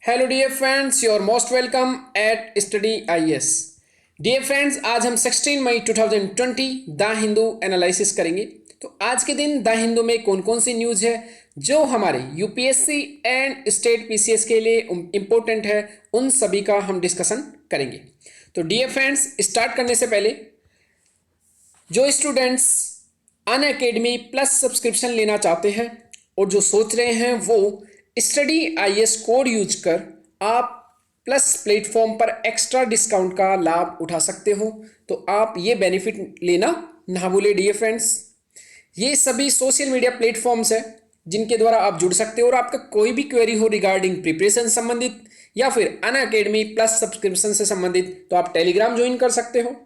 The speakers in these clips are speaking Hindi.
Hello dear friends, your most welcome at Study IAS. Dear friends, आज हम 16 मई 2020 द हिंदू एनालिसिस करेंगे। तो आज के दिन द हिंदू में कौन कौन सी न्यूज़ है जो हमारे यूपीएससी एंड स्टेट पीसीएस के लिए इम्पोर्टेंट है, उन सभी का हम डिस्कशन करेंगे। तो डियर फ्रेंड्स, स्टार्ट करने से पहले जो स्टूडेंट्स अनअकैडमी प्लस सब्सक्रिप्शन लेना चाहते हैं और जो सोच रहे हैं वो स्टडी आईएएस कोड यूज कर आप प्लस प्लेटफॉर्म पर एक्स्ट्रा डिस्काउंट का लाभ उठा सकते हो, तो आप ये बेनिफिट लेना ना भूले। डियर फ्रेंड्स, ये सभी सोशल मीडिया प्लेटफॉर्म्स हैं जिनके द्वारा आप जुड़ सकते हो और आपका कोई भी क्वेरी हो रिगार्डिंग प्रिपरेशन संबंधित या फिर अनअकैडमी प्लस सब्सक्रिप्शन से संबंधित, तो आप टेलीग्राम ज्वाइन कर सकते हो,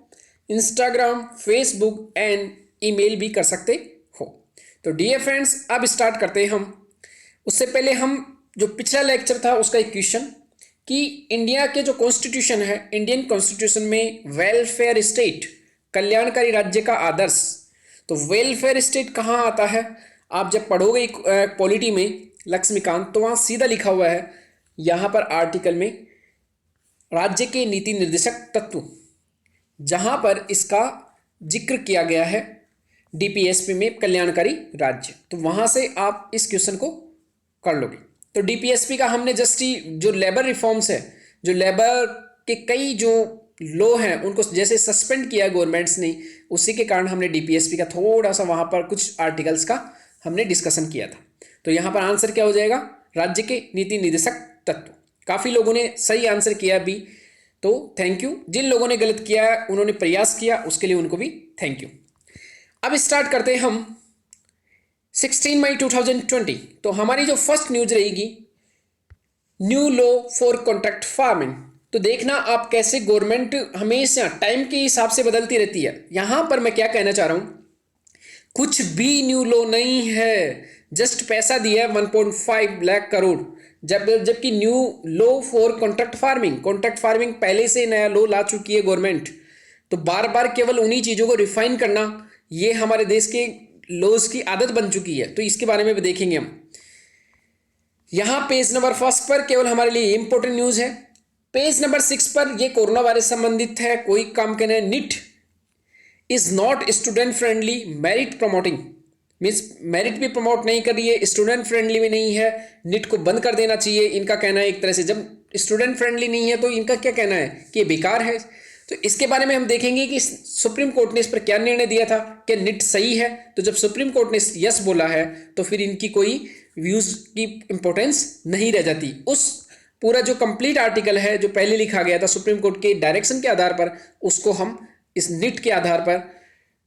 इंस्टाग्राम, फेसबुक एंड ईमेल भी कर सकते हो। तो डियर फ्रेंड्स, अब स्टार्ट करते हैं हम। उससे पहले हम जो पिछला लेक्चर था उसका एक क्वेश्चन कि इंडिया के जो कॉन्स्टिट्यूशन है, इंडियन कॉन्स्टिट्यूशन में वेलफेयर स्टेट, कल्याणकारी राज्य का आदर्श, तो वेलफेयर स्टेट कहाँ आता है? आप जब पढ़ोगे पॉलिटी में लक्ष्मीकांत, तो वहाँ सीधा लिखा हुआ है यहाँ पर आर्टिकल में राज्य के नीति निर्देशक तत्व, जहाँ पर इसका जिक्र किया गया है डीपीएसपी में कल्याणकारी राज्य, तो वहाँ से आप इस क्वेश्चन को कर लोगे। तो डीपीएसपी का हमने जस्ट ही जो लेबर रिफॉर्म्स है, जो लेबर के कई जो लॉ हैं उनको जैसे सस्पेंड किया गवर्नमेंट्स ने, उसी के कारण हमने डीपीएसपी का थोड़ा सा वहाँ पर कुछ आर्टिकल्स का हमने डिस्कशन किया था। तो यहाँ पर आंसर क्या हो जाएगा? राज्य के नीति निर्देशक तत्व। काफ़ी लोगों ने सही आंसर किया भी, तो थैंक यू। जिन लोगों ने गलत किया, उन्होंने प्रयास किया, उसके लिए उनको भी थैंक यू। अब स्टार्ट करते हैं हम 16 मई 2020। तो हमारी जो फर्स्ट न्यूज रहेगी new law for contract farming. तो देखना आप कैसे गवर्नमेंट हमेशा टाइम के हिसाब से बदलती रहती है। यहां पर मैं क्या कहना चाह रहा हूं, कुछ भी न्यू लॉ नहीं है, जस्ट पैसा दिया है 1.5 लाख करोड़, जबकि new law for contract farming पहले से नया लॉ ला चुकी है गवर्नमेंट। तो बार बार केवल उन्हीं चीज़ों को रिफाइन करना, ये हमारे देश के लॉज की आदत बन चुकी है। तो इसके बारे में भी देखेंगे हम। यहां पेज नंबर 1 पर केवल हमारे लिए इंपॉर्टेंट न्यूज है। पेज नंबर 6 पर यह कोरोना वायरस संबंधित है, कोई काम कहना है। NEET is not student friendly, merit promoting, means merit भी प्रमोट नहीं कर रही है, स्टूडेंट फ्रेंडली भी नहीं है, निट को बंद कर देना चाहिए, इनका कहना है। एक तरह से जब स्टूडेंट फ्रेंडली नहीं है तो इनका क्या कहना है कि ये बेकार है। तो इसके बारे में हम देखेंगे कि सुप्रीम कोर्ट ने इस पर क्या निर्णय दिया था, कि निट सही है। तो जब सुप्रीम कोर्ट ने यस बोला है तो फिर इनकी कोई व्यूज की इंपॉर्टेंस नहीं रह जाती। उस पूरा जो कंप्लीट आर्टिकल है जो पहले लिखा गया था सुप्रीम कोर्ट के डायरेक्शन के आधार पर, उसको हम इस निट के आधार पर,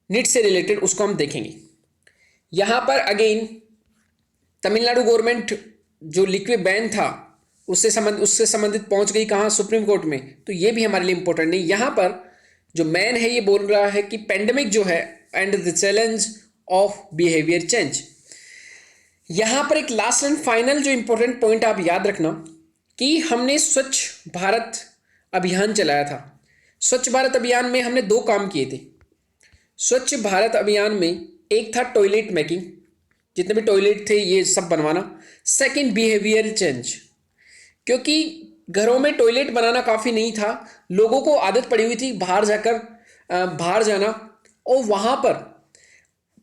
निट से रिलेटेड उसको हम देखेंगे। यहां पर अगेन तमिलनाडु गवर्नमेंट जो लिक्विड बैन था उससे संबंधित पहुंच गई कहां? सुप्रीम कोर्ट में। तो ये भी हमारे लिए इंपॉर्टेंट नहीं। यहां पर जो मैन है ये बोल रहा है कि पेंडेमिक जो है and the challenge of behaviour change. यहां पर एक लास्ट एंड फाइनल जो इंपॉर्टेंट पॉइंट आप याद रखना कि हमने स्वच्छ भारत अभियान चलाया था। स्वच्छ भारत अभियान में हमने 2 काम किए थे। स्वच्छ भारत अभियान में एक था टॉयलेट मेकिंग, जितने भी टॉयलेट थे ये सब बनवाना। सेकेंड बिहेवियर चेंज, क्योंकि घरों में टॉयलेट बनाना काफ़ी नहीं था, लोगों को आदत पड़ी हुई थी बाहर जाना और वहाँ पर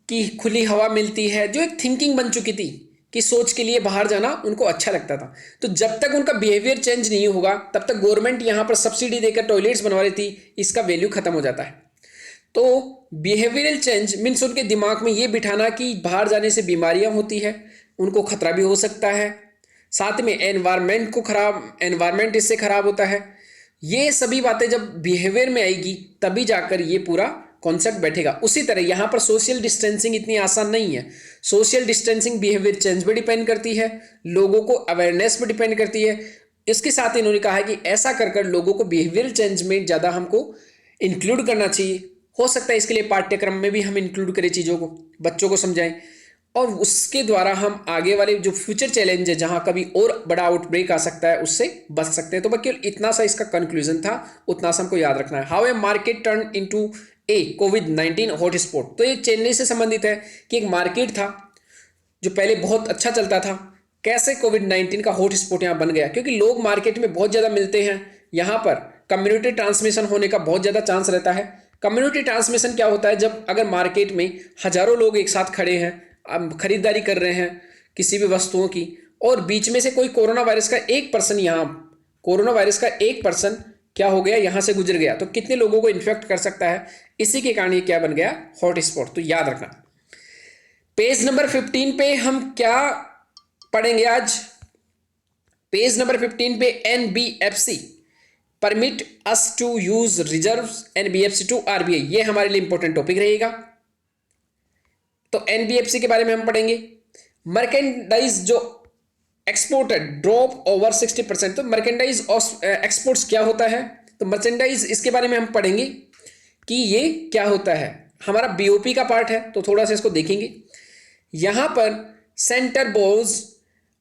कि खुली हवा मिलती है, जो एक थिंकिंग बन चुकी थी कि सोच के लिए बाहर जाना उनको अच्छा लगता था। तो जब तक उनका बिहेवियर चेंज नहीं होगा तब तक गवर्नमेंट यहाँ पर सब्सिडी देकर टॉयलेट्स बनवा रही थी, इसका वैल्यू खत्म हो जाता है। तो बिहेवियरल चेंज मीन्स उनके दिमाग में ये बिठाना कि बाहर जाने से बीमारियाँ होती है, उनको खतरा भी हो सकता है, साथ में एनवायरनमेंट इससे खराब होता है। ये सभी बातें जब बिहेवियर में आएगी तभी जाकर ये पूरा कॉन्सेप्ट बैठेगा। उसी तरह यहाँ पर सोशल डिस्टेंसिंग इतनी आसान नहीं है। सोशल डिस्टेंसिंग बिहेवियर चेंज पर डिपेंड करती है, लोगों को अवेयरनेस पर डिपेंड करती है। इसके साथ इन्होंने कहा है कि ऐसा कर लोगों को बिहेवियर चेंज में ज़्यादा हमको इंक्लूड करना चाहिए। हो सकता है इसके लिए पाठ्यक्रम में भी हम इंक्लूड करें, चीज़ों को बच्चों को समझाएं और उसके द्वारा हम आगे वाले जो फ्यूचर चैलेंज है जहां कभी और बड़ा आउटब्रेक आ सकता है उससे बच सकते हैं। तो केवल इतना सा इसका कंक्लूजन था, उतना सा हमको याद रखना है। How a market turn into A covid hotspot. तो ये चेन्नई से संबंधित है कि एक मार्केट था जो पहले बहुत अच्छा चलता था, कैसे कोविड-19 का हॉटस्पॉट यहाँ बन गया, क्योंकि लोग मार्केट में बहुत ज़्यादा मिलते हैं, यहाँ पर कम्युनिटी ट्रांसमिशन होने का बहुत ज़्यादा चांस रहता है। कम्युनिटी ट्रांसमिशन क्या होता है, जब अगर मार्केट में हजारों लोग एक साथ खड़े हैं, खरीदारी कर रहे हैं किसी भी वस्तुओं की, और बीच में से कोई कोरोना वायरस का एक पर्सन क्या हो गया, यहाँ से गुजर गया, तो कितने लोगों को इन्फेक्ट कर सकता है। इसी के कारण ये क्या बन गया, हॉटस्पॉट। तो याद रखना। पेज नंबर 15 पे हम क्या पढ़ेंगे आज। पेज नंबर 15 पे NBFC permit us to use reserves NBFC to RBI, ये हमारे लिए इंपॉर्टेंट टॉपिक रहेगा। तो एनबीएफसी के बारे में हम पढ़ेंगे। मर्केंडाइज जो एक्सपोर्टेड ड्रॉप ओवर 60%, तो मर्केंडाइज एक्सपोर्ट्स क्या होता है, तो मर्चेंडाइज इसके बारे में हम पढ़ेंगे कि ये क्या होता है। हमारा बीओपी का पार्ट है, तो थोड़ा सा इसको देखेंगे। यहां पर centre borrows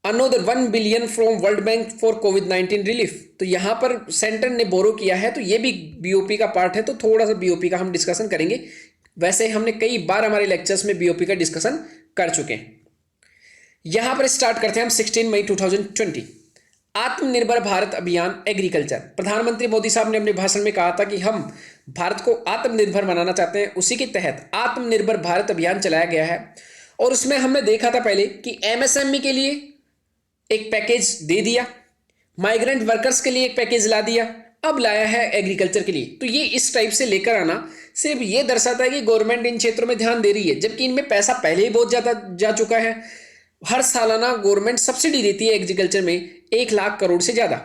another 1 billion from World Bank for कोविड-19 रिलीफ, तो यहां पर सेंटर ने बोरो किया है, तो ये भी बीओपी का पार्ट है, तो थोड़ा सा बीओपी का हम डिस्कशन करेंगे। वैसे हमने कई बार हमारे लेक्चर्स में बीओपी का डिस्कशन कर चुके हैं। यहां पर स्टार्ट करते हैं हम 16 मई 2020। आत्मनिर्भर भारत अभियान एग्रीकल्चर। प्रधानमंत्री मोदी साहब ने अपने भाषण में कहा था कि हम भारत को आत्मनिर्भर बनाना चाहते हैं, उसी के तहत आत्मनिर्भर भारत अभियान चलाया गया है। और उसमें हमने देखा था पहले कि एमएसएमई के लिए एक पैकेज दे दिया, माइग्रेंट वर्कर्स के लिए एक पैकेज ला दिया, अब लाया है एग्रीकल्चर के लिए। तो ये इस टाइप से लेकर आना सिर्फ ये दर्शाता है कि गवर्नमेंट इन क्षेत्रों में ध्यान दे रही है, जबकि इनमें पैसा पहले ही बहुत ज़्यादा जा चुका है। हर सालाना गवर्नमेंट सब्सिडी देती है एग्रीकल्चर में 1 लाख करोड़ से ज़्यादा।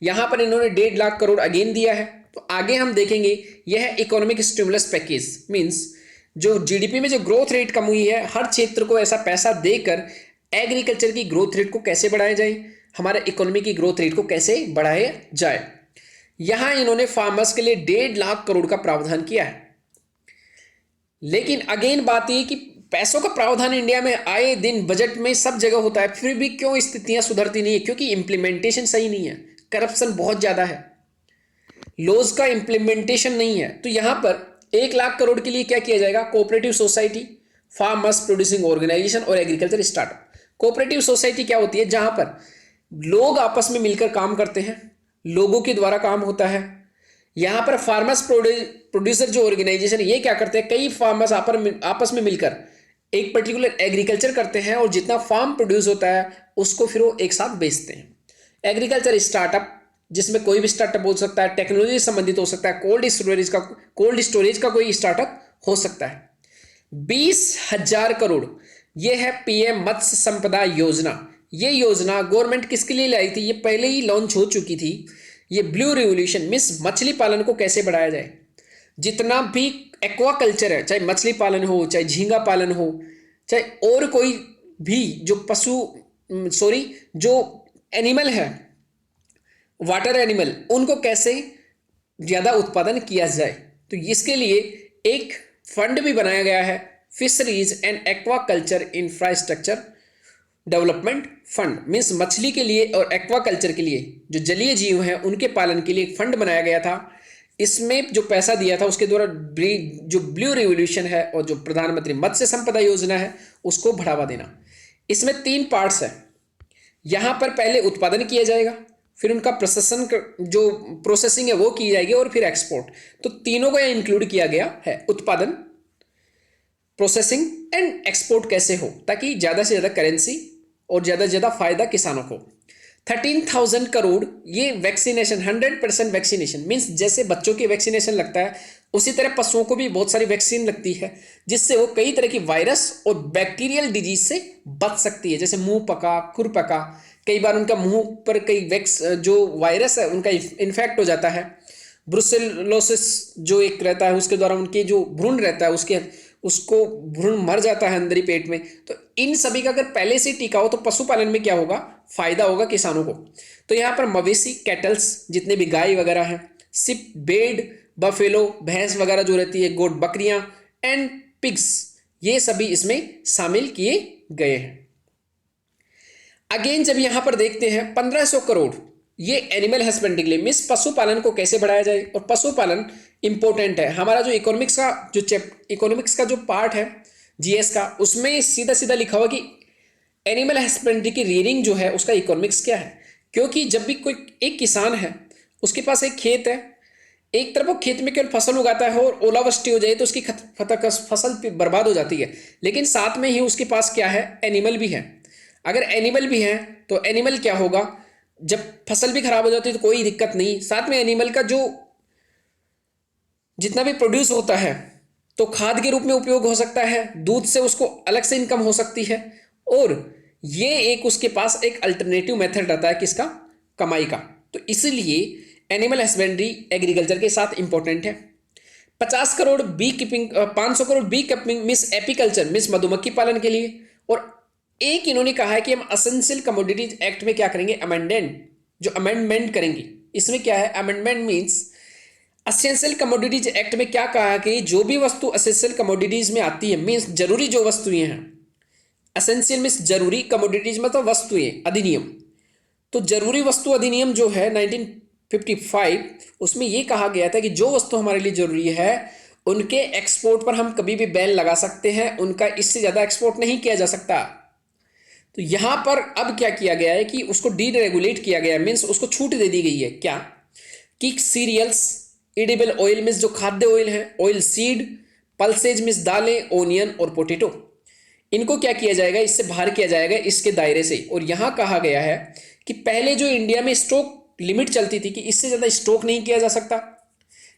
यहाँ पर इन्होंने 1.5 लाख करोड़ अगेन दिया है। तो आगे हम देखेंगे यह इकोनॉमिक स्टिमुलस पैकेज, मीन्स जो जीडीपी में जो ग्रोथ रेट कम हुई है, हर क्षेत्र को ऐसा पैसा देकर एग्रीकल्चर की ग्रोथ रेट को कैसे बढ़ाया जाए, हमारे इकोनॉमी की ग्रोथ रेट को कैसे बढ़ाया जाए। यहां इन्होंने फार्मर्स के लिए 1.5 लाख करोड़ का प्रावधान किया है। लेकिन अगेन बात यह कि पैसों का प्रावधान इंडिया में आए दिन बजट में सब जगह होता है, फिर भी क्यों स्थितियां सुधरती नहीं है, क्योंकि इंप्लीमेंटेशन सही नहीं है, करप्शन बहुत ज्यादा है, लॉज का इंप्लीमेंटेशन नहीं है। तो यहां पर 1 लाख करोड़ के लिए क्या किया जाएगा, cooperative society, farmers producing organisation और एग्रीकल्चर स्टार्टअप। कोऑपरेटिव सोसाइटी क्या होती है, जहां पर लोग आपस में मिलकर काम करते हैं, लोगों के द्वारा काम होता है। यहां पर फार्मर्स प्रोड्यूसर जो ऑर्गेनाइजेशन है, ये क्या करते हैं, कई फार्मर्स आपस में मिलकर एक पर्टिकुलर एग्रीकल्चर करते हैं और जितना फार्म प्रोड्यूस होता है उसको फिर वो एक साथ बेचते हैं। एग्रीकल्चर स्टार्टअप, जिसमें कोई भी स्टार्टअप हो सकता है, टेक्नोलॉजी से संबंधित हो सकता है, कोल्ड स्टोरेज का कोई स्टार्टअप हो सकता है। 20,000 करोड़ ये है पीएम मत्स्य संपदा योजना। ये योजना गवर्नमेंट किसके लिए लाई थी, ये पहले ही लॉन्च हो चुकी थी। ये ब्लू रिवोल्यूशन मीन्स मछली पालन को कैसे बढ़ाया जाए। जितना भी एक्वाकल्चर है, चाहे मछली पालन हो, चाहे झींगा पालन हो, चाहे और कोई भी जो एनिमल है, वाटर एनिमल, उनको कैसे ज़्यादा उत्पादन किया जाए। तो इसके लिए एक फंड भी बनाया गया है, fisheries and aquaculture infrastructure development fund, means मछली के लिए और एक्वाकल्चर के लिए, जो जलीय जीव हैं उनके पालन के लिए एक फंड बनाया गया था। इसमें जो पैसा दिया था उसके द्वारा जो ब्लू रिवोल्यूशन है और जो प्रधानमंत्री मत्स्य संपदा योजना है उसको बढ़ावा देना। इसमें 3 पार्ट्स हैं। यहाँ पर पहले उत्पादन किया जाएगा, फिर उनका प्रोसेसिंग है वो की जाएगी, और फिर एक्सपोर्ट। तो तीनों को यहाँ इंक्लूड किया गया है, उत्पादन, प्रोसेसिंग एंड एक्सपोर्ट कैसे हो, ताकि ज़्यादा से ज़्यादा करेंसी और ज़्यादा से ज़्यादा फायदा किसानों को। 13,000 करोड़ ये वैक्सीनेशन, 100% वैक्सीनेशन, मीन्स जैसे बच्चों की वैक्सीनेशन लगता है उसी तरह पशुओं को भी बहुत सारी वैक्सीन लगती है, जिससे वो कई तरह की वायरस और बैक्टीरियल डिजीज से बच सकती है। जैसे मुंह पका, खुर पका, कई बार उनका मुंह पर कई जो वायरस है उनका इन्फेक्ट हो जाता है। ब्रुसेलोसिस जो एक रहता है, उसके द्वारा उनके जो भ्रूण रहता है उसको भ्रूण मर जाता है अंदर ही पेट में। तो इन सभी का अगर पहले से टीका हो तो पशुपालन में क्या होगा, फायदा होगा किसानों को। तो यहाँ पर मवेशी, कैटल्स, जितने भी गाय वगैरह हैं, सिप, बेड, बफेलो, भैंस वगैरह जो रहती है, गोट, बकरियां एंड पिग्स, ये सभी इसमें शामिल किए गए हैं। अगेन जब यहां पर देखते हैं 1500 करोड़ ये एनिमल हस्बेंड्री के लिए, मीन्स पशुपालन को कैसे बढ़ाया जाए। और पशुपालन इंपॉर्टेंट है हमारा जो इकोनॉमिक्स का जो पार्ट है जीएस का, उसमें सीधा सीधा लिखा हुआ कि एनिमल हस्बेंड्री की रीडिंग जो है उसका इकोनॉमिक्स क्या है, क्योंकि जब भी कोई एक किसान है उसके पास एक खेत है, एक तरफ वो खेत में केवल फसल उगाता है और ओलावृष्टि हो जाए तो उसकी फसल बर्बाद हो जाती है, लेकिन साथ में ही उसके पास क्या है, एनिमल भी है। अगर एनिमल भी है तो एनिमल क्या होगा, जब फसल भी खराब हो जाती है तो कोई दिक्कत नहीं, साथ में एनिमल का जो जितना भी प्रोड्यूस होता है तो खाद के रूप में उपयोग हो सकता है, दूध से उसको अलग से इनकम हो सकती है, और ये एक उसके पास एक अल्टरनेटिव मेथड रहता है किसका, कमाई का। तो इसीलिए एनिमल हस्बेंड्री एग्रीकल्चर के साथ इंपॉर्टेंट है। 50 crore beekeeping, 500 crore beekeeping means apiculture means मधुमक्खी पालन के लिए। और एक इन्होंने कहा है कि हम असेंशियल कमोडिटीज एक्ट में क्या करेंगे, अमेंडेंट, जो अमेंडमेंट करेंगे। इसमें क्या है, amendment means essential commodities act में क्या कहा है कि जो भी वस्तु असेंशियल कमोडिटीज में आती है, मीन्स जरूरी जो वस्तुएं हैं, असेंशियल मीन्स जरूरी, कमोडिटीज मतलब वस्तुएं, अधिनियम। तो जरूरी वस्तु अधिनियम जो है 1955, उसमें यह कहा गया था कि जो वस्तु हमारे लिए जरूरी है उनके एक्सपोर्ट पर हम कभी भी बैन लगा सकते हैं, उनका इससे ज्यादा एक्सपोर्ट नहीं किया जा सकता। तो यहां पर अब क्या किया गया है कि उसको डीरेगुलेट किया गया, मीन्स उसको छूट दे दी गई है क्या, कि सीरियल्स, एडिबल ऑयल मीन्स जो खाद्य ऑयल है, ऑयल सीड, पल्सेज मीन्स दालें, ओनियन और पोटैटो, इनको क्या किया जाएगा, इससे बाहर किया जाएगा इसके दायरे से। और यहां कहा गया है कि पहले जो इंडिया में स्टॉक लिमिट चलती थी कि इससे ज्यादा स्टॉक नहीं किया जा सकता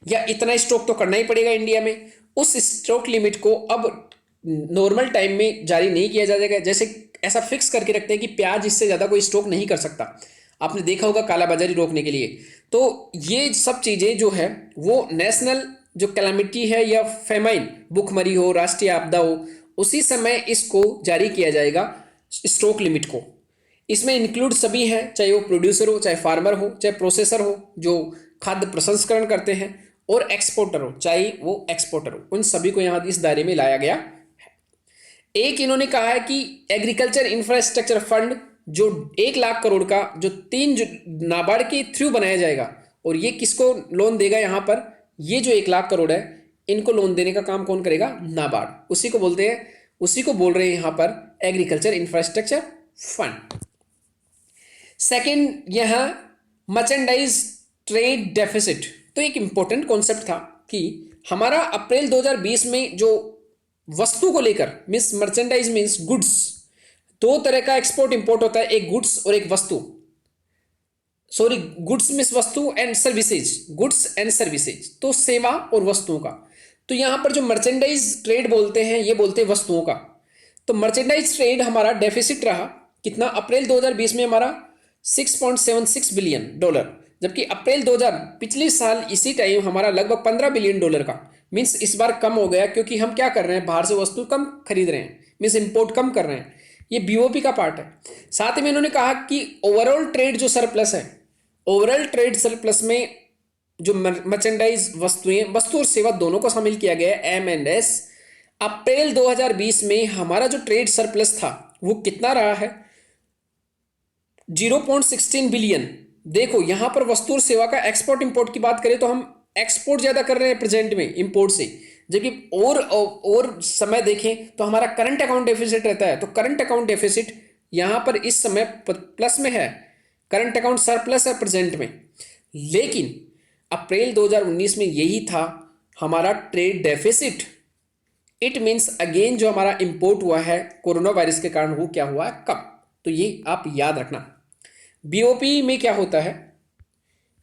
या इतना स्टॉक तो करना ही पड़ेगा इंडिया में, उस स्टॉक लिमिट को अब नॉर्मल टाइम में जारी नहीं किया जाएगा। जैसे ऐसा फिक्स करके रखते हैं कि प्याज इससे ज्यादा कोई स्टॉक नहीं कर सकता, आपने देखा होगा कालाबाजारी रोकने के लिए। तो ये सब चीजें जो है वो नेशनल जो कैलामिटी है या फेमाइन, भूखमरी हो, राष्ट्रीय आपदा हो, उसी समय इसको जारी किया जाएगा स्टॉक लिमिट को। इसमें इंक्लूड सभी हैं, चाहे वो प्रोड्यूसर हो, चाहे फार्मर हो, चाहे प्रोसेसर हो जो खाद्य प्रसंस्करण करते हैं, और एक्सपोर्टर हो, चाहे वो एक्सपोर्टर हो, उन सभी को यहाँ इस दायरे में लाया गया है। एक इन्होंने कहा है कि एग्रीकल्चर इंफ्रास्ट्रक्चर फंड जो 1 लाख करोड़ का जो नाबार्ड के थ्रू बनाया जाएगा, और ये किसको लोन देगा, यहाँ पर ये जो 1 लाख करोड़ है इनको लोन देने का काम कौन करेगा, नाबार्ड, उसी को बोलते हैं, उसी को बोल रहे हैं यहाँ पर एग्रीकल्चर इंफ्रास्ट्रक्चर फंड। सेकेंड, यहां मर्चेंडाइज ट्रेड डेफिसिट, तो एक इंपॉर्टेंट कॉन्सेप्ट था कि हमारा अप्रैल 2020 में जो वस्तु को लेकर, मीन्स मर्चेंडाइज मीन्स गुड्स, दो तरह का एक्सपोर्ट इंपोर्ट होता है, एक गुड्स और एक वस्तु, सॉरी गुड्स मीन्स वस्तु and services, goods and services, तो सेवा और वस्तुओं का। तो यहां पर जो मर्चेंडाइज ट्रेड बोलते हैं ये बोलते हैं वस्तुओं का। तो मर्चेंडाइज ट्रेड हमारा डेफिसिट रहा कितना, अप्रैल 2020 में हमारा $6.76 बिलियन, जबकि अप्रैल 2000 पिछले साल इसी टाइम हमारा लगभग $15 बिलियन का, मीन्स इस बार कम हो गया क्योंकि हम क्या कर रहे हैं, बाहर से वस्तु कम खरीद रहे हैं, मीन्स इंपोर्ट कम कर रहे हैं। ये बीओपी का पार्ट है। साथ ही में इन्होंने कहा कि ओवरऑल ट्रेड जो सरप्लस है, ओवरऑल ट्रेड सरप्लस में जो मर्चेंडाइज वस्तुएं, वस्तु और सेवा दोनों को शामिल किया गया है, M&S। अप्रैल 2020 में हमारा जो ट्रेड सरप्लस था वो कितना रहा है, 0.16 बिलियन। देखो यहां पर वस्तु और सेवा का एक्सपोर्ट इंपोर्ट की बात करें तो हम एक्सपोर्ट ज्यादा कर रहे हैं प्रेजेंट में इंपोर्ट से, जबकि और समय देखें तो हमारा करंट अकाउंट डेफिसिट रहता है। तो करंट अकाउंट डेफिसिट यहां पर इस समय प्लस में है, करंट अकाउंट सरप्लस है प्रेजेंट में, लेकिन अप्रैल 2019 में यही था हमारा trade deficit. It means again जो हमारा इंपोर्ट हुआ है कोरोना वायरस के कारण वो क्या हुआ है, कम। तो ये आप याद रखना। बीओपी में क्या होता है,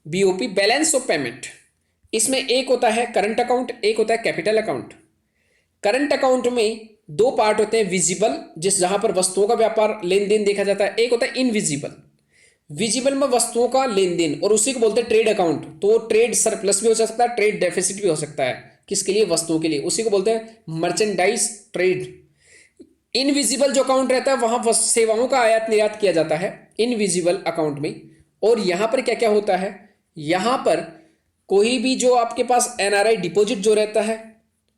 बीओपी बैलेंस ऑफ पेमेंट, इसमें एक होता है करंट अकाउंट, एक होता है कैपिटल अकाउंट। करंट अकाउंट में दो पार्ट होते हैं, विजिबल जिस जहां पर वस्तुओं का व्यापार लेन देन देखा जाता है, एक होता है इनविजिबल। विजिबल में वस्तुओं का लेन देन, और उसी को बोलते हैं ट्रेड अकाउंट। तो ट्रेड सरप्लस भी हो सकता है, ट्रेड डेफिसिट भी हो सकता है, किसके लिए, वस्तुओं के लिए, उसी को बोलते हैं मर्चेंडाइज ट्रेड। इनविजिबल जो अकाउंट रहता है वहां सेवाओं का आयात निर्यात किया जाता है इनविजिबल अकाउंट में। और यहां पर क्या क्या होता है, यहां पर कोई भी जो आपके पास एनआरआई डिपॉजिट जो रहता है,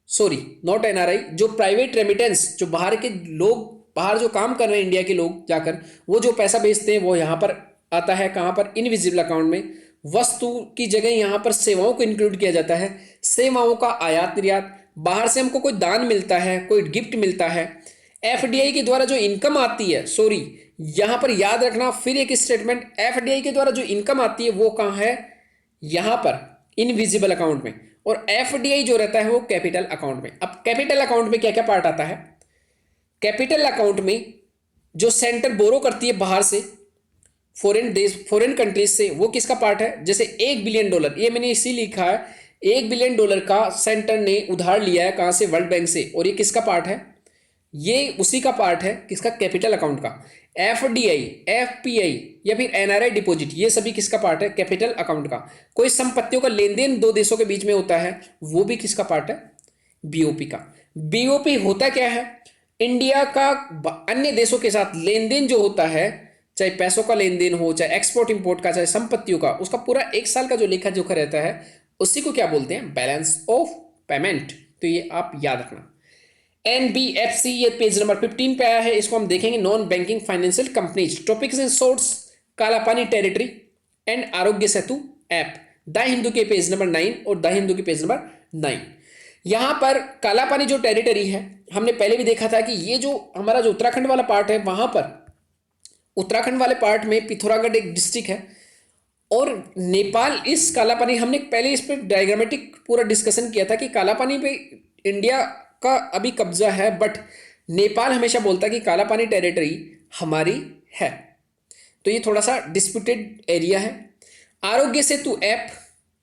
सॉरी नॉट एनआरआई, जो प्राइवेट रेमिटेंस, जो बाहर के लोग, बाहर जो काम कर रहे हैं इंडिया के लोग जाकर, वो जो पैसा भेजते हैं वो यहां पर आता है, कहां पर, इनविजिबल अकाउंट में। वस्तु की जगह यहां पर सेवाओं को इंक्लूड किया जाता है, सेवाओं का आयात निर्यात, बाहर से हमको कोई दान मिलता है, कोई गिफ्ट मिलता है, एफडीआई के द्वारा जो इनकम आती है, सॉरी यहां पर याद रखना फिर एक स्टेटमेंट, एफडीआई के द्वारा जो इनकम आती है वो कहां है, यहां पर इनविजिबल अकाउंट में, और एफडीआई जो रहता है वो कैपिटल अकाउंट में। अब कैपिटल अकाउंट में क्या क्या पार्ट आता है, कैपिटल अकाउंट में जो सेंटर बोरो करती है बाहर से, फॉरेन देश, फॉरेन कंट्रीज से, वो किसका पार्ट है, जैसे $1 बिलियन, ये मैंने इसी लिखा है, $1 बिलियन का सेंटर ने उधार लिया है कहां से, वर्ल्ड बैंक से, और ये किसका पार्ट है, ये उसी का पार्ट है, किसका, कैपिटल अकाउंट का। एफडीआई, एफपीआई या फिर एनआरआई डिपॉजिट, ये सभी किसका पार्ट है, कैपिटल अकाउंट का। कोई संपत्तियों का लेन देन दो देशों के बीच में होता है, वो भी किसका पार्ट है, बीओपी का। बीओपी होता क्या है, इंडिया का अन्य देशों के साथ लेन देन जो होता है, चाहे पैसों का लेन देन हो, चाहे एक्सपोर्ट इंपोर्ट का, चाहे संपत्तियों का, उसका पूरा एक साल का जो लेखा जोखा रहता है, उसी को क्या बोलते हैं, बैलेंस ऑफ पेमेंट। तो ये आप याद रखना। एनबीएफसी, ये पेज नंबर 15 पे आया है, इसको हम देखेंगे, non banking financial companies, topics and source, Kalapani territory and Aarogya Setu app, the Hindu के पेज नंबर 9 और द हिंदू के पेज नंबर 9। यहां पर कालापानी जो टेरिटरी है, हमने पहले भी देखा था कि ये जो हमारा जो उत्तराखंड वाला पार्ट है, वहां पर उत्तराखंड वाले पार्ट में पिथौरागढ़ एक डिस्ट्रिक्ट है, और नेपाल इस कालापानी, हमने पहले इस पर डायग्रामेटिक पूरा डिस्कशन किया था कि कालापानी पे इंडिया का अभी कब्जा है, बट नेपाल हमेशा बोलता है कि कालापानी टेरिटरी हमारी है। तो ये थोड़ा सा डिस्प्यूटेड एरिया है। आरोग्य सेतु ऐप,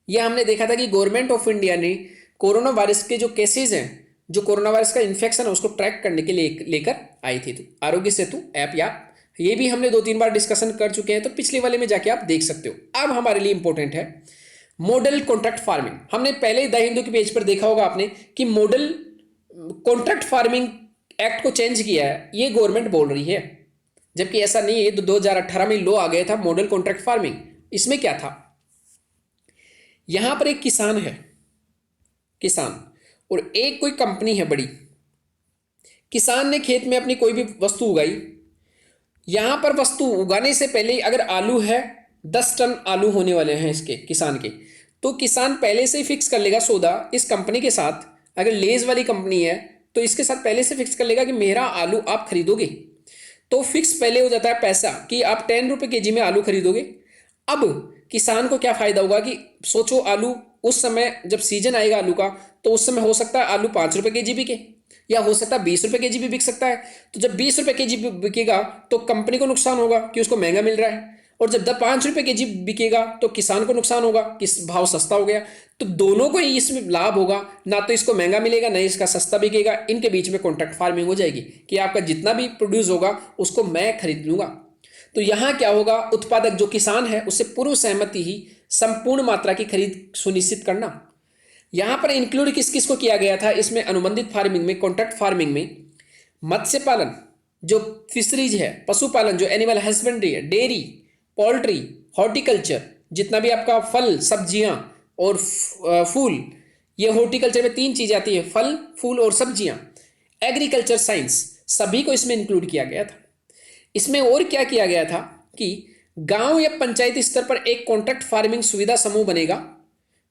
ये हमने देखा था कि गवर्नमेंट ऑफ इंडिया ने कोरोना वायरस के जो केसेस हैं, जो कोरोना वायरस का इन्फेक्शन है, उसको ट्रैक करने के लिए लेकर आई थी। तो आरोग्य सेतु ऐप, या ये भी हमने 2-3 बार डिस्कशन कर चुके हैं, तो पिछले वाले में जाके आप देख सकते हो। अब हमारे लिए इंपॉर्टेंट है मॉडल कॉन्ट्रैक्ट फार्मिंग। हमने पहले द हिंदू के पेज पर देखा होगा आपने कि मॉडल कॉन्ट्रैक्ट फार्मिंग एक्ट को चेंज किया है, ये गवर्नमेंट बोल रही है, जबकि ऐसा नहीं है। तो 2018 में लॉ आ गया था मॉडल कॉन्ट्रैक्ट फार्मिंग। इसमें क्या था, यहां पर एक किसान है, किसान, और एक कोई कंपनी है बड़ी। किसान ने खेत में अपनी कोई भी वस्तु उगाई, यहां पर वस्तु उगाने से पहले अगर आलू है, 10 टन आलू होने वाले हैं इसके, किसान के, तो किसान पहले से ही फिक्स कर लेगा सौदा इस कंपनी के साथ। अगर लेज वाली कंपनी है तो इसके साथ पहले से फिक्स कर लेगा कि मेरा आलू आप खरीदोगे, तो फिक्स पहले हो जाता है पैसा कि आप 10 रुपये केजी में आलू खरीदोगे। अब किसान को क्या फायदा होगा कि सोचो, आलू उस समय जब सीजन आएगा आलू का, तो उस समय हो सकता है आलू 5 रुपये केजी बिके, या हो सकता है 20 रुपये केजी भी बिक सकता है। तो जब 20 रुपये केजी बिकेगा तो कंपनी को नुकसान होगा कि उसको महंगा मिल रहा है, और जब 5 रुपये केजी बिकेगा तो किसान को नुकसान होगा कि भाव सस्ता हो गया। तो दोनों को ही इसमें लाभ होगा, ना तो इसको महंगा मिलेगा, ना इसका सस्ता बिकेगा। इनके बीच में कॉन्ट्रैक्ट फार्मिंग हो जाएगी कि आपका जितना भी प्रोड्यूस होगा उसको मैं खरीद लूंगा। तो यहां क्या होगा, उत्पादक जो किसान है उससे पूर्व सहमति ही संपूर्ण मात्रा की खरीद सुनिश्चित करना। यहां पर इंक्लूड किस किस को किया गया था इसमें, अनुबंधित फार्मिंग में, कॉन्ट्रैक्ट फार्मिंग में, मत्स्य पालन जो फिशरीज है, पशुपालन जो एनिमल हस्बेंड्री है, डेयरी, पोल्ट्री, हॉर्टिकल्चर, जितना भी आपका फल सब्जियां और फूल, ये हॉर्टिकल्चर में 3 चीजें आती है, फल, फूल और सब्जियां, एग्रीकल्चर साइंस, सभी को इसमें इंक्लूड किया गया था। इसमें और क्या किया गया था कि गांव या पंचायत स्तर पर एक कॉन्ट्रैक्ट फार्मिंग सुविधा समूह बनेगा,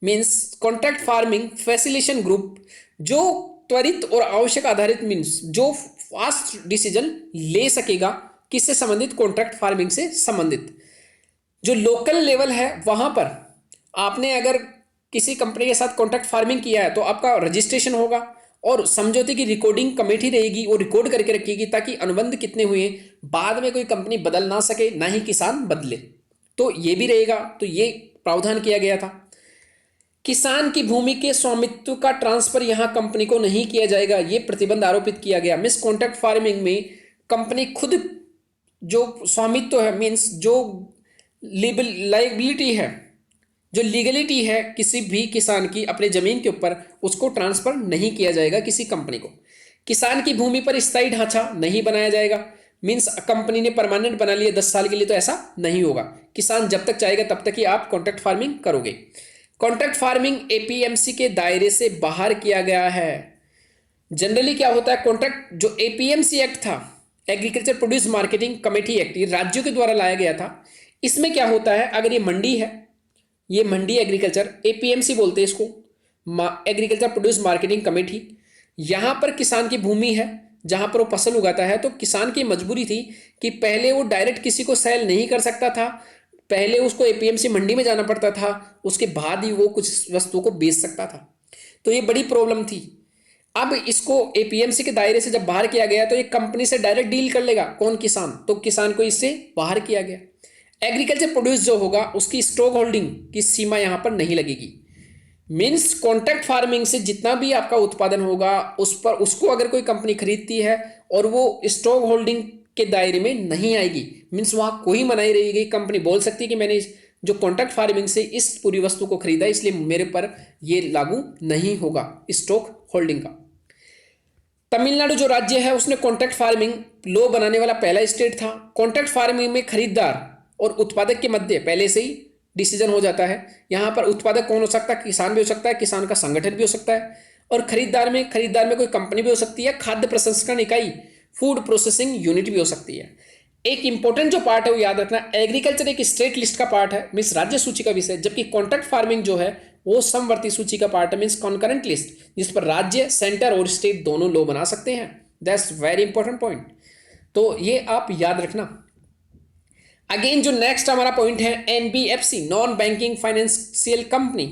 means contract farming facilitation group, जो त्वरित और आवश्यक आधारित, मीन्स जो फास्ट डिसीजन ले सकेगा, किससे संबंधित, कॉन्ट्रैक्ट फार्मिंग से संबंधित। जो लोकल लेवल है वहां पर आपने अगर किसी कंपनी के साथ कॉन्ट्रैक्ट फार्मिंग किया है तो आपका रजिस्ट्रेशन होगा, और समझौते की रिकॉर्डिंग कमेटी रहेगी, वो रिकॉर्ड करके रखेगी ताकि अनुबंध कितने हुए बाद में कोई कंपनी बदल ना सके, ना ही किसान बदले। तो ये भी रहेगा, तो ये प्रावधान किया गया था। किसान की भूमि के स्वामित्व का ट्रांसफर यहां कंपनी को नहीं किया जाएगा, यह प्रतिबंध आरोपित किया गया। मिस कॉन्ट्रैक्ट फार्मिंग में कंपनी खुद जो स्वामित्व है, मीन्स जो लाइबिलिटी है, जो लीगलिटी है किसी भी किसान की अपने जमीन के ऊपर, उसको ट्रांसफर नहीं किया जाएगा किसी कंपनी को। किसान की भूमि पर स्थायी ढांचा नहीं बनाया जाएगा, मीन्स कंपनी ने परमानेंट बना लिया 10 साल के लिए, तो ऐसा नहीं होगा। किसान जब तक चाहेगा तब तक ही आप कॉन्ट्रैक्ट फार्मिंग करोगे। कॉन्ट्रैक्ट फार्मिंग एपीएमसी के दायरे से बाहर किया गया है। जनरली क्या होता है, कॉन्ट्रैक्ट जो एपीएमसी एक्ट था, agriculture produce marketing committee act, ये राज्यों के द्वारा लाया गया था। इसमें क्या होता है, अगर ये मंडी है, ये मंडी एग्रीकल्चर, एपीएमसी बोलते हैं इसको, एग्रीकल्चर प्रोड्यूस मार्केटिंग कमेटी, यहां पर किसान की भूमि है, जहाँ पर वो फसल उगाता है, तो किसान की मजबूरी थी कि पहले वो डायरेक्ट किसी को सेल नहीं कर सकता था, पहले उसको एपीएमसी मंडी में जाना पड़ता था, उसके बाद ही वो कुछ वस्तुओं को बेच सकता था। तो ये बड़ी प्रॉब्लम थी। अब इसको एपीएमसी के दायरे से जब बाहर किया गया तो ये कंपनी से डायरेक्ट डील कर लेगा कौन? किसान। तो किसान को इससे बाहर किया गया। एग्रीकल्चर प्रोड्यूस जो होगा उसकी स्टॉक होल्डिंग की सीमा यहां पर नहीं लगेगी। मीन्स कॉन्ट्रैक्ट फार्मिंग से जितना भी आपका उत्पादन होगा उस पर उसको अगर कोई कंपनी खरीदती है और वो स्टॉक होल्डिंग के दायरे में नहीं आएगी, मीन्स वहां कोई मनाही रहेगी। कंपनी बोल सकती है कि मैंने जो कॉन्ट्रैक्ट फार्मिंग से इस पूरी वस्तु को खरीदा इसलिए मेरे पर यह लागू नहीं होगा स्टॉक होल्डिंग का। तमिलनाडु जो राज्य है उसने कॉन्ट्रैक्ट फार्मिंग लॉ बनाने वाला पहला स्टेट था। कॉन्ट्रैक्ट फार्मिंग में खरीदार और उत्पादक के मध्य पहले से ही डिसीजन हो जाता है। यहाँ पर उत्पादक कौन हो सकता है? किसान भी हो सकता है, किसान का संगठन भी हो सकता है, और खरीदार में कोई कंपनी भी हो सकती है, खाद्य प्रसंस्करण इकाई फूड प्रोसेसिंग यूनिट भी हो सकती है। एक इंपॉर्टेंट जो पार्ट है वो याद रखना, एग्रीकल्चर एक स्टेट लिस्ट का पार्ट है, मीन्स राज्य सूची का विषय, जबकि कॉन्ट्रैक्ट फार्मिंग जो है वो समवर्ती सूची का पार्ट है, मीन्स कॉन्करेंट लिस्ट, जिस पर राज्य, सेंटर और स्टेट दोनों लॉ बना सकते हैं। दैट्स वेरी इंपॉर्टेंट पॉइंट, तो ये आप याद रखना। अगेन जो नेक्स्ट हमारा पॉइंट है NBFC, non banking financial company,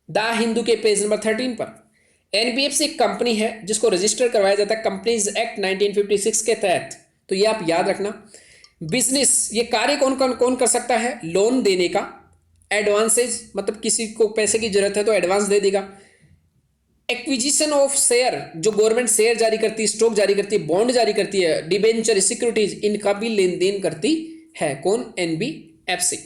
the Hindu के पेज नंबर 13 पर। एनबीएफसी एक कंपनी है जिसको रजिस्टर करवाया जाता है कंपनीज एक्ट 1956 के तहत। तो ये आप याद रखना। बिजनेस, ये कार्य कौन कौन कौन कर सकता है? लोन देने का, एडवांसेज मतलब किसी को पैसे की जरूरत है तो एडवांस दे देगा, एक्विजिशन ऑफ शेयर, जो गवर्नमेंट शेयर जारी करती है, स्टॉक जारी करती है, बॉन्ड जारी करती है, डिबेंचर, सिक्योरिटीज, इनका भी लेन देन करती है। कौन? एनबीएफसी।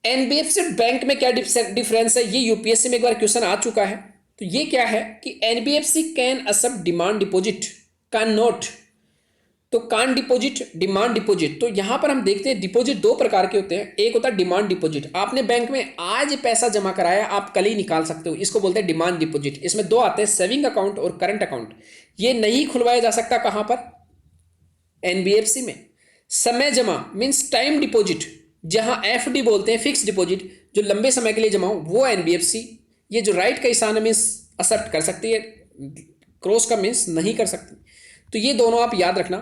एनबीएफसी बैंक में क्या डिफरेंस है? ये यूपीएससी में एक बार क्वेश्चन आ चुका है। तो ये क्या है कि NBFC can accept demand deposit, can not. तो कान डिपॉजिट, डिमांड डिपॉजिट। तो यहां पर हम देखते हैं डिपॉजिट दो प्रकार के होते हैं। एक होता है डिमांड डिपॉजिट, आपने बैंक में आज पैसा जमा कराया, आप कल ही निकाल सकते हो, इसको बोलते हैं डिमांड डिपॉजिट। इसमें दो आते हैं, सेविंग अकाउंट और करंट अकाउंट। ये नहीं खुलवाया जा सकता कहां पर? एनबीएफसी में। समय जमा मीन्स टाइम डिपॉजिट, जहां एफडी बोलते हैं, फिक्स डिपॉजिट, जो लंबे समय के लिए जमा हो, वो एनबीएफसी। ये जो राइट का इशारा मीन्स एक्सेप्ट कर सकती है, क्रॉस का मीन्स नहीं कर सकती। तो ये दोनों आप याद रखना।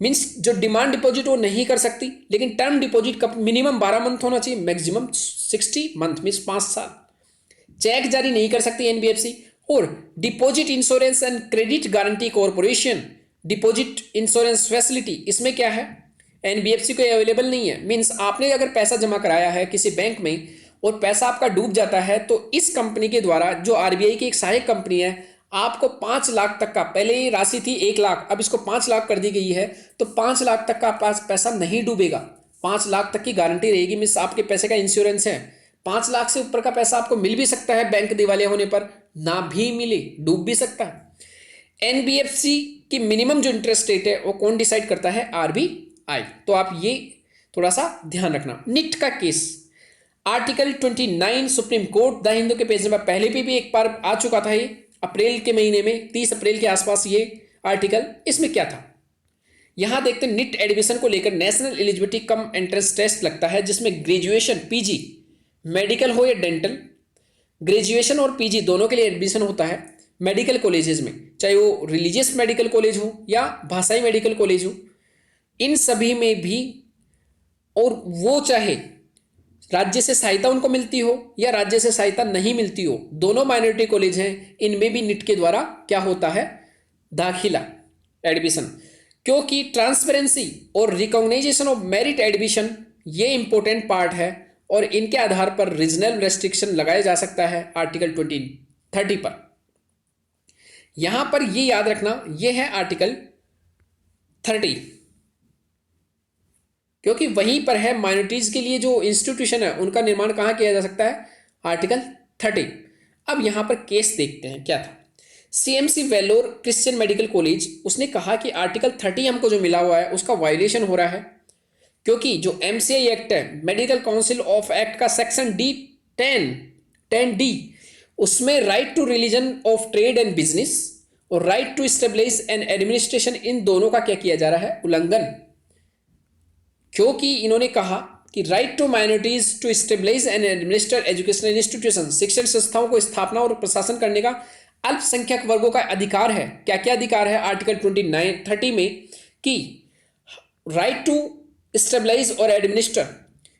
मीन्स जो डिमांड डिपॉजिट वो नहीं कर सकती, लेकिन टर्म डिपॉजिट का मिनिमम 12 मंथ होना चाहिए, मैक्सिमम 60 मंथ मीन्स 5 साल। चेक जारी नहीं कर सकती एनबीएफसी। और deposit insurance and credit guarantee corporation, deposit insurance facility, इसमें क्या है? एनबीएफसी को अवेलेबल नहीं है। मीन्स आपने अगर पैसा जमा कराया है किसी बैंक में और पैसा आपका डूब जाता है, तो इस कंपनी के द्वारा, जो आरबीआई की एक सहायक कंपनी है, आपको 5 लाख तक का, पहले ये राशि थी 1 लाख, अब इसको 5 लाख कर दी गई है, तो 5 लाख तक का पास पैसा नहीं डूबेगा, 5 लाख तक की गारंटी रहेगी। मीन्स आपके पैसे का इंश्योरेंस है। 5 लाख से ऊपर का पैसा आपको मिल भी सकता है, बैंक दिवाले होने पर ना भी मिले, डूब भी सकता है। एनबीएफसी की मिनिमम जो इंटरेस्ट रेट है वो कौन डिसाइड करता है? आरबीआई। तो आप ये थोड़ा सा ध्यान रखना। निट का case, article 29 supreme court, the Hindu के पेज नंबर पहले पे भी एक बार आ चुका था। ये अप्रैल के महीने में 30 अप्रैल के आसपास ये आर्टिकल। इसमें क्या था? यहां देखते हैं, निट एडमिशन को लेकर national eligibility cum entrance test लगता है, जिसमें ग्रेजुएशन, पीजी, मेडिकल हो या डेंटल, ग्रेजुएशन और पीजी दोनों के लिए एडमिशन होता है मेडिकल कॉलेजेस में, चाहे वो रिलीजियस मेडिकल कॉलेज हो या भाषाई मेडिकल कॉलेज हो, इन सभी में भी। और वो चाहे राज्य से सहायता उनको मिलती हो या राज्य से सहायता नहीं मिलती हो, दोनों माइनॉरिटी कॉलेज हैं, इनमें भी निट के द्वारा क्या होता है? दाखिला, एडमिशन। क्योंकि ट्रांसपेरेंसी और रिकॉग्नाइजेशन ऑफ मेरिट एडमिशन ये इंपॉर्टेंट पार्ट है, और इनके आधार पर रीजनल रेस्ट्रिक्शन लगाया जा सकता है आर्टिकल 30 पर। यहां पर ये याद रखना, ये है आर्टिकल 30, क्योंकि वहीं पर है माइनॉरिटीज के लिए जो इंस्टीट्यूशन है उनका निर्माण कहां किया जा सकता है? आर्टिकल 30। अब यहां पर केस देखते हैं क्या था। CMC Vellore Christian Medical College, उसने कहा कि आर्टिकल 30 हमको जो मिला हुआ है उसका वायलेशन हो रहा है, क्योंकि जो एमसीआई एक्ट है, मेडिकल काउंसिल ऑफ एक्ट का सेक्शन डी 10D, उसमें right to religion of trade and business और right to establish and administration, इन दोनों का क्या किया जा रहा है? उल्लंघन। क्योंकि इन्होंने कहा कि right to minorities to establish and administer educational institution, शिक्षण संस्थाओं को स्थापना और प्रशासन करने का अल्पसंख्यक वर्गों का अधिकार है। क्या क्या अधिकार है आर्टिकल 29-30 में कि राइट टू स्टेबलाइज और एडमिनिस्टर,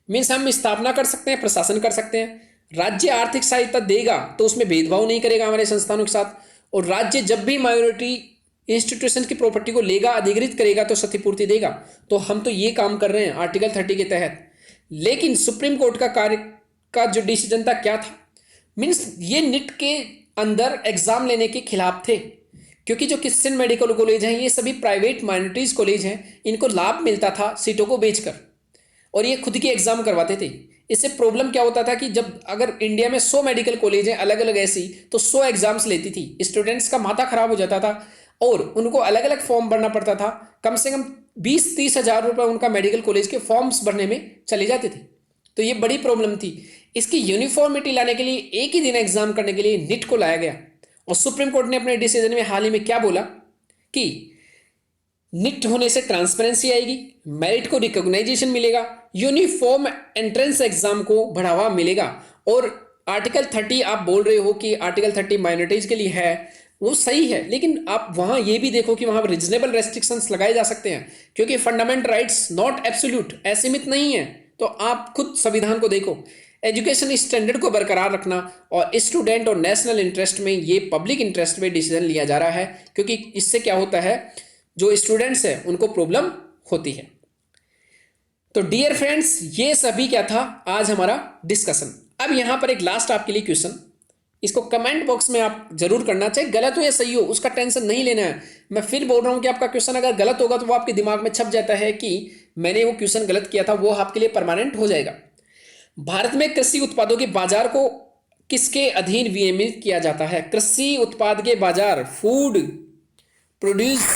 मीन्स हम स्थापना कर सकते हैं, प्रशासन कर सकते हैं। राज्य आर्थिक सहायता देगा तो उसमें भेदभाव नहीं करेगा हमारे संस्थानों के साथ, और राज्य जब भी माइनॉरिटी इंस्टीट्यूशन की प्रॉपर्टी को लेगा, अधिग्रहित करेगा तो क्षतिपूर्ति देगा। तो हम तो ये काम कर रहे हैं आर्टिकल 30 के तहत। लेकिन सुप्रीम कोर्ट का कार्य का जो डिसीजन था क्या था, मीन्स ये नीट के अंदर एग्जाम लेने के खिलाफ थे, क्योंकि जो क्रिश्चियन मेडिकल कॉलेज हैं ये सभी प्राइवेट माइनॉरिटीज कॉलेज हैं, इनको लाभ मिलता था सीटों को बेचकर, और ये खुद के एग्जाम करवाते थे। इससे प्रॉब्लम क्या होता था कि जब अगर इंडिया में 100 मेडिकल कॉलेज हैं अलग अलग ऐसी, तो 100 एग्जाम्स लेती थी, स्टूडेंट्स का माथा खराब हो जाता था और उनको अलग अलग फॉर्म भरना पड़ता था। कम से कम 20-30 हज़ार रुपये उनका मेडिकल कॉलेज के फॉर्म्स भरने में चले जाते थे। तो ये बड़ी प्रॉब्लम थी। इसकी यूनिफॉर्मिटी लाने के लिए एक ही दिन एग्जाम करने के लिए नीट को लाया गया, और सुप्रीम कोर्ट ने अपने डिसीजन में हाल ही में क्या बोला कि नीट होने से ट्रांसपेरेंसी आएगी, मेरिट को रिकॉग्नाइजेशन मिलेगा, यूनिफॉर्म एंट्रेंस एग्जाम को बढ़ावा मिलेगा। और आर्टिकल 30 आप बोल रहे हो कि आर्टिकल 30 माइनॉरिटीज के लिए है, वो सही है, लेकिन आप वहां ये भी देखो कि वहां रीजनेबल रेस्ट्रिक्शंस लगाए जा सकते हैं, क्योंकि फंडामेंटल राइट्स नॉट एब्सोल्यूट, असीमित नहीं है। तो आप खुद संविधान को देखो, एजुकेशन स्टैंडर्ड को बरकरार रखना और स्टूडेंट और नेशनल इंटरेस्ट में, ये पब्लिक इंटरेस्ट में डिसीजन लिया जा रहा है, क्योंकि इससे क्या होता है जो स्टूडेंट्स हैं उनको प्रॉब्लम होती है। तो डियर फ्रेंड्स, ये सभी क्या था आज हमारा डिस्कशन। अब यहां पर एक लास्ट आपके लिए क्वेश्चन, इसको कमेंट बॉक्स में आप जरूर करना, चाहे गलत हो या सही हो उसका टेंशन नहीं लेना है। मैं फिर बोल रहा हूं कि आपका क्वेश्चन अगर गलत होगा तो वो आपके दिमाग में छप जाता है कि मैंने वो क्वेश्चन गलत किया था, वो आपके लिए परमानेंट हो जाएगा। भारत में कृषि उत्पादों के बाजार को किसके अधीन विनियमित किया जाता है? कृषि उत्पाद के बाजार, फूड प्रोड्यूस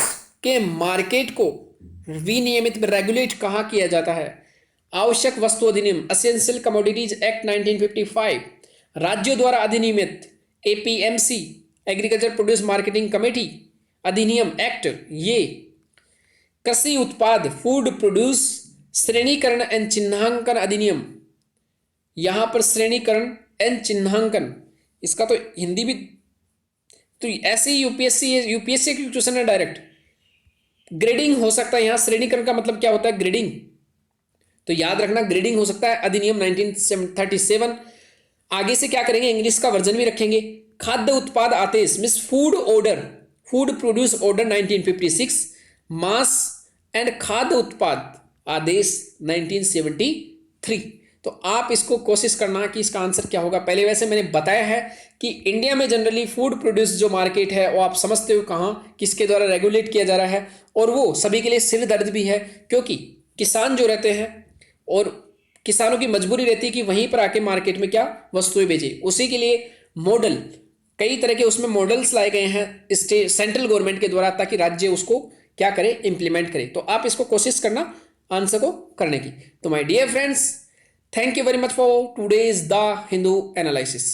के मार्केट को विनियमित रेगुलेट कहाँ किया जाता है? आवश्यक वस्तु अधिनियम, एसेंशियल कमोडिटीज एक्ट 1955, राज्यों द्वारा अधिनियमित APMC, agriculture produce marketing committee अधिनियम एक्ट, ये कृषि उत्पाद फूड प्रोड्यूस श्रेणीकरण एवं चिन्हांकन अधिनियम, यहां पर श्रेणीकरण एवं चिन्हांकन, इसका तो हिंदी भी तो ऐसे ही यूपीएससी की क्वेश्चन है डायरेक्ट। ग्रेडिंग हो सकता है, यहां श्रेणीकरण का मतलब क्या होता है? ग्रेडिंग, तो याद रखना ग्रेडिंग हो सकता है, अधिनियम 1937। आगे से क्या करेंगे, इंग्लिश का वर्जन भी रखेंगे। खाद्य उत्पाद आदेश means food order, food produce order 1956, मांस एंड खाद्य उत्पाद आदेश 1973। तो आप इसको कोशिश करना कि इसका आंसर क्या होगा। पहले वैसे मैंने बताया है कि इंडिया में जनरली फूड प्रोड्यूस जो मार्केट है वो आप समझते हो कहाँ किसके द्वारा रेगुलेट किया जा रहा है, और वो सभी के लिए सिर दर्द भी है, क्योंकि किसान जो रहते हैं और किसानों की मजबूरी रहती है कि वहीं पर आके मार्केट में क्या वस्तुएं बेचे, उसी के लिए मॉडल कई तरह के उसमें मॉडल्स लाए गए हैं सेंट्रल गवर्नमेंट के द्वारा, ताकि राज्य उसको क्या करे, इंप्लीमेंट करे। तो आप इसको कोशिश करना आंसर को करने की। तो my dear friends, thank you very much for today's The Hindu analysis.